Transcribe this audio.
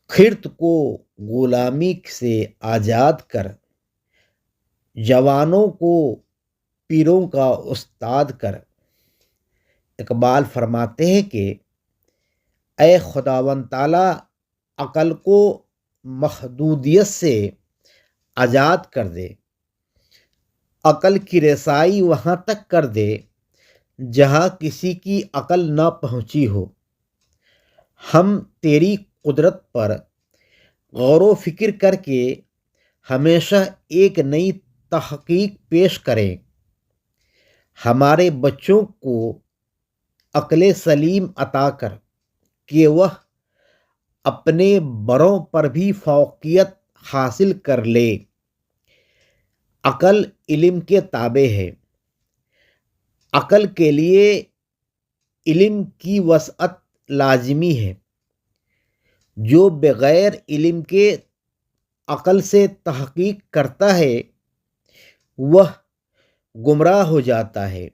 خرد کو غلامی سے آزاد کر، جوانوں کو پیروں کا استاد کر۔ اقبال فرماتے ہیں کہ اے خداوند تعالیٰ، عقل کو محدودیت سے آزاد کر دے، عقل کی رسائی وہاں تک کر دے جہاں کسی کی عقل نہ پہنچی ہو۔ ہم تیری قدرت پر غور و فکر کر کے ہمیشہ ایک نئی تحقیق پیش کریں۔ ہمارے بچوں کو عقل سلیم عطا کر کہ وہ اپنے بڑوں پر بھی فوقیت حاصل کر لے۔ عقل علم کے تابع ہے۔ عقل کے لیے علم کی وسعت لازمی ہے۔ جو بغیر علم کے عقل سے تحقیق کرتا ہے وہ گمراہ ہو جاتا ہے۔